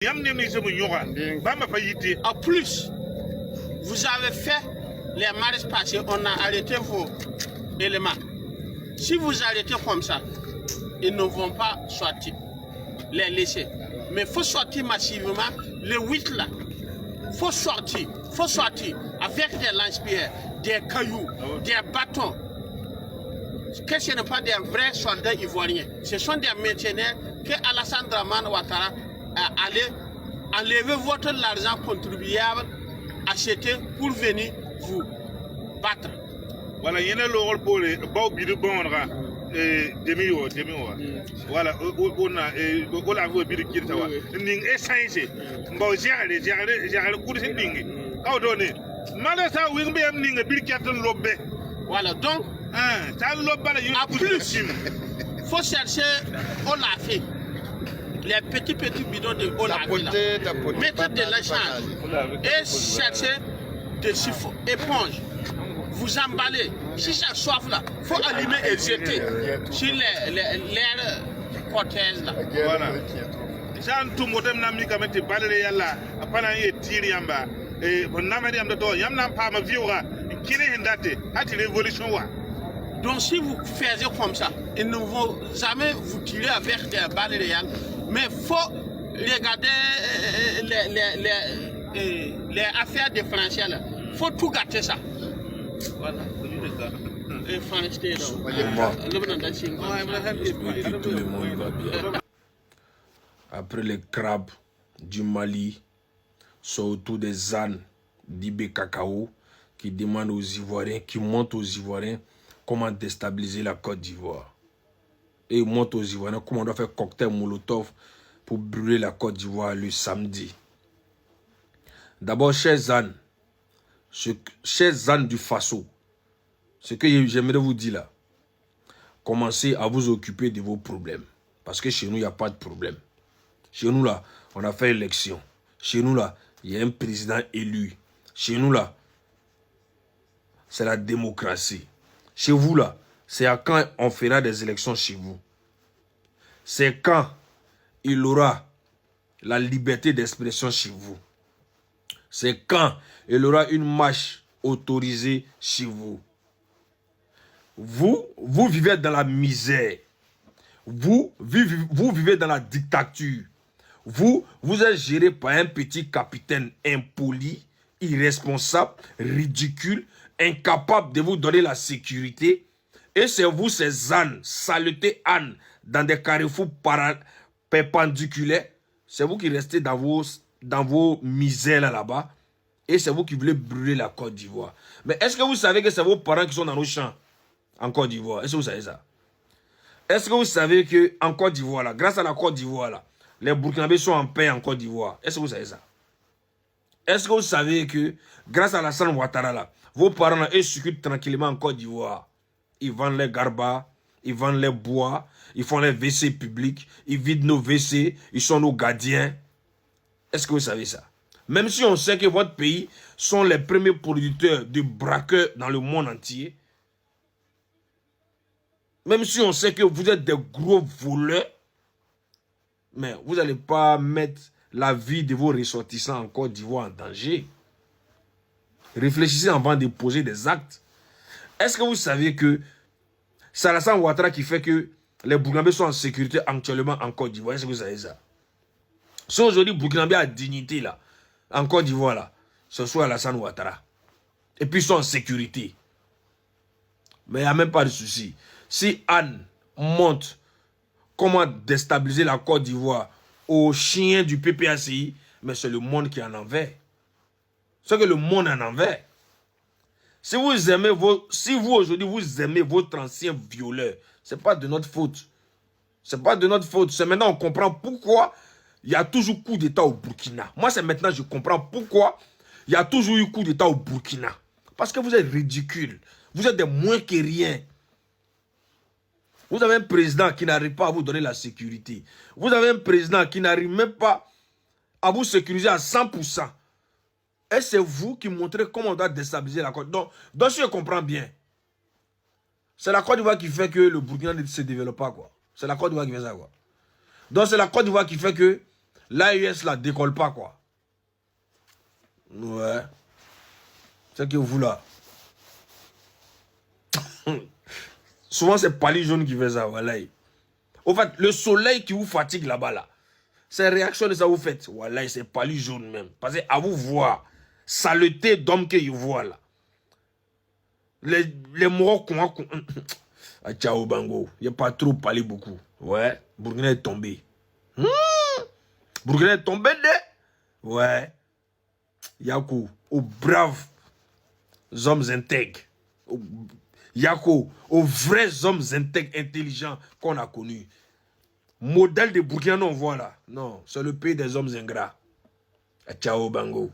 En plus, vous avez fait les marches passées, on a arrêté vos éléments. Si vous arrêtez comme ça, ils ne vont pas sortir, les laisser. Mais il faut sortir massivement, les 8 là. Il faut sortir avec des lance-pierres, des cailloux, des bâtons. Que ce n'est pas des vrais soldats ivoiriens. Ce sont des mercenaires que Alassane Dramane Ouattara a allé enlever votre argent contribuable, acheter pour venir vous battre. Voilà, il y a le rôle pour les demi voilà, on a vu bir kirtawa ning essence mbo jare kursi ning aw doni mala sa wing be am ning bir kirtan lobbe voilà donc ça lobba la en plus faut chercher Olafé les petits bidons de Olafé mettre de la charge et chercher des chiffons éponges. Vous emballez, si ça soif là, il faut allumer et jeter sur l'air cortège là. Voilà. Jean tout modem nami kamete balere yalla apana ye tiri yamba et bon namadi am do yamna pa ma viora kine hindate ati révolution wa. Donc si vous faites comme ça, ils ne vont jamais vous tirer avec des balles réelles, mais il faut regarder les affaires des Français là. Il faut tout gâter ça. Voilà. Après les crabes du Mali, sont autour des ânes d'Ibé Cacao qui demandent aux Ivoiriens, qui montrent aux Ivoiriens comment déstabiliser la Côte d'Ivoire. Et ils montrent aux Ivoiriens comment on doit faire cocktail Molotov pour brûler la Côte d'Ivoire le samedi. D'abord, chers ânes du Faso, ce que j'aimerais vous dire là, commencez à vous occuper de vos problèmes. Parce que chez nous, il n'y a pas de problème. Chez nous là, on a fait élection. Chez nous là, il y a un président élu. Chez nous là, c'est la démocratie. Chez vous là, c'est à quand on fera des élections chez vous. C'est quand il aura la liberté d'expression chez vous. C'est quand il aura une marche autorisée chez vous. Vous vivez dans la misère. Vous vivez dans la dictature. Vous êtes géré par un petit capitaine impoli, irresponsable, ridicule, incapable de vous donner la sécurité. Et c'est vous, ces ânes, saletés ânes, dans des carrefours perpendiculaires. C'est vous qui restez dans vos misères là-bas. Et c'est vous qui voulez brûler la Côte d'Ivoire. Mais est-ce que vous savez que c'est vos parents qui sont dans nos champs en Côte d'Ivoire? Est-ce que vous savez ça? Est-ce que vous savez qu'en Côte d'Ivoire, là, grâce à la Côte d'Ivoire, là, les Burkinabés sont en paix en Côte d'Ivoire? Est-ce que vous savez ça? Est-ce que vous savez que grâce à Alassane Ouattara, là, vos parents là, ils circulent tranquillement en Côte d'Ivoire? Ils vendent les garbas, ils vendent les bois, ils font les WC publics, ils vident nos WC, ils sont nos gardiens. Est-ce que vous savez ça? Même si on sait que votre pays sont les premiers producteurs de braqueurs dans le monde entier, même si on sait que vous êtes des gros voleurs, mais vous n'allez pas mettre la vie de vos ressortissants en Côte d'Ivoire en danger. Réfléchissez avant de poser des actes. Est-ce que vous savez que c'est Alassane Ouattara qui fait que les Burkinabés sont en sécurité actuellement en Côte d'Ivoire? Est-ce que vous savez ça? Si aujourd'hui Burkinabé a dignité là, en Côte d'Ivoire là, ce soit Alassane Ouattara. Et puis ils sont en sécurité. Mais il n'y a même pas de souci. Si Anne montre comment déstabiliser la Côte d'Ivoire aux chiens du PPACI, mais c'est le monde qui en envers. C'est que le monde en envers. Si vous aujourd'hui vous aimez votre ancien violeur, ce n'est pas de notre faute. C'est pas de notre faute. C'est maintenant on comprend pourquoi il y a toujours coup d'État au Burkina. Moi, c'est maintenant que je comprends pourquoi il y a toujours eu coup d'État au Burkina. Parce que vous êtes ridicules. Vous êtes des moins que rien. Vous avez un président qui n'arrive pas à vous donner la sécurité. Vous avez un président qui n'arrive même pas à vous sécuriser à 100%. Et c'est vous qui montrez comment on doit déstabiliser la Côte. Donc si je comprends bien, c'est la Côte d'Ivoire qui fait que le Burkina ne se développe pas, quoi. C'est la Côte d'Ivoire qui fait ça, quoi. Donc c'est la Côte d'Ivoire qui fait que l'AES là décolle pas, quoi. Ouais. C'est que vous là. Souvent, c'est Pali jaune qui fait ça, voilà. Au fait, le soleil qui vous fatigue là-bas, là, ces réactions que ça vous fait, voilà, c'est Pali jaune même. Parce que à vous voir, saleté d'homme que vous voit là. Les mots qu'on a. Ciao Bango, il n'y a pas trop parlé beaucoup. Ouais, Bourguinet est tombé. Bourguinet est tombé de. Ouais. Yako, aux braves hommes intègres. Yako, aux vrais hommes intègres, intelligents qu'on a connus. Modèle de Burkina, on voit là. Non, c'est le pays des hommes ingrats. Ciao Bango.